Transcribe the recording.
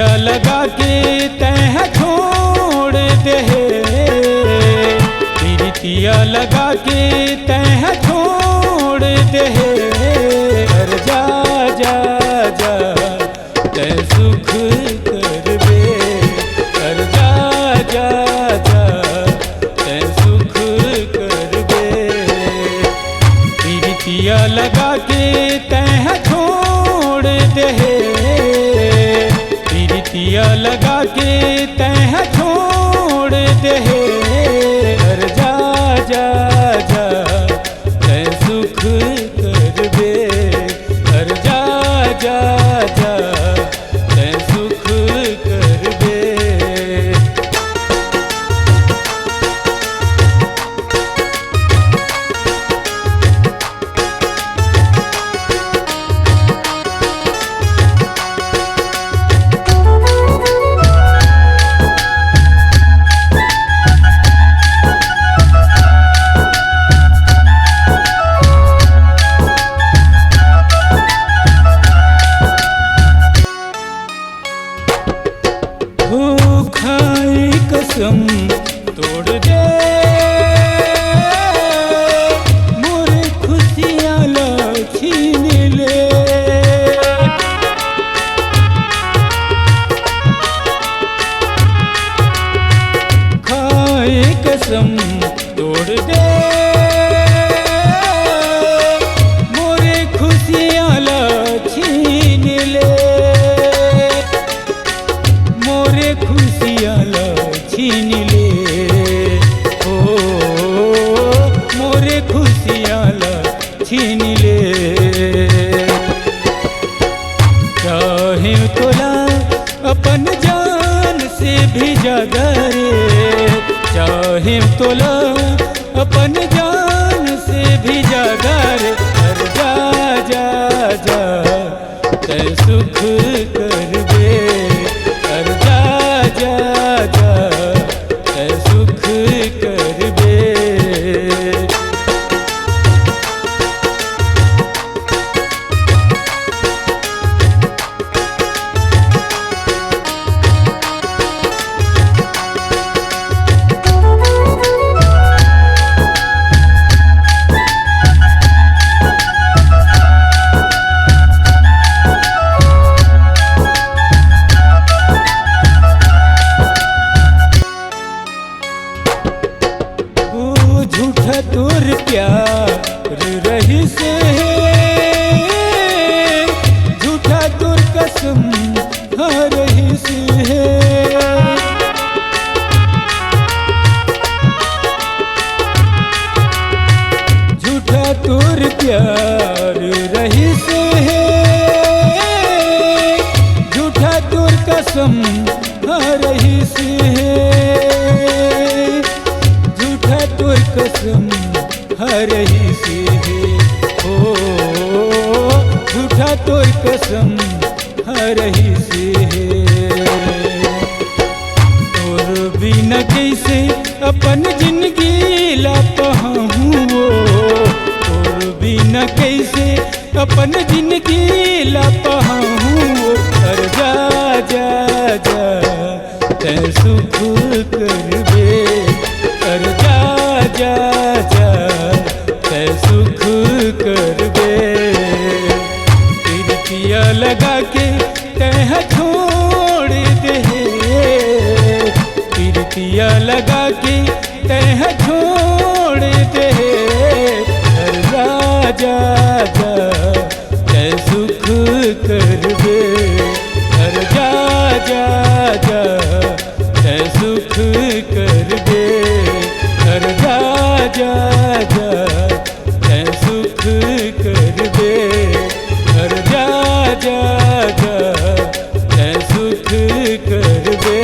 प्रीतिया लगा के तह छोड़ दे, प्रीतिया लगा के तह छोड़ दे। कर जा जा जा तै सुख करबे, कर जा जा जा तै सुख करबे। प्रीतिया लगा के तह छोड़ दे, प्रीतिया लगा के तह छोड़ दे। कर जा जा जा तै सुख करबे, कर जा जा जा तै सुख करबे। खाई कसम तोड़ दे, मोरे खुशियाँ ला छीन ले। खाई कसम तोड़ दे, मोरे खुशियाँ ला छीन ले। मोरे खुशियाँ ला छीन ले, ओ मोरे खुशियाँ ला छीन ले। चाहे तोला अपन जान से भी ज्यादा रे, चाहे तोला अपन जान से भी ज्यादा रे। कर जा जा जा तै सुख करबे, कर जा जा जा तै सुख करबे। झूठा तोर प्यार रही से, झूठा तोर कसम रही से। झूठा तोर प्यार रही से, झूठा तोर कसम रही से। तोर कसम रही से, ओ झूठा तोर कसम रही से। तोर बिना कैसे अपन जिंदगी ला पाऊँ, तोर बिना कैसे अपन जिंदगी ला पाऊँ। कर जा जा जा तै सुख करबे, कर जा जा जा तै सुख करबे। प्रीतिया लगा के तह छोड़ दे, प्रीतिया लगा के तह छोड़ दे। कर जा जा जा तै सुख करबे, कर जा जा जा तै सुख करबे। कर जा जा जा तै सुख करबे, कर जा जा जा तै सुख करबे।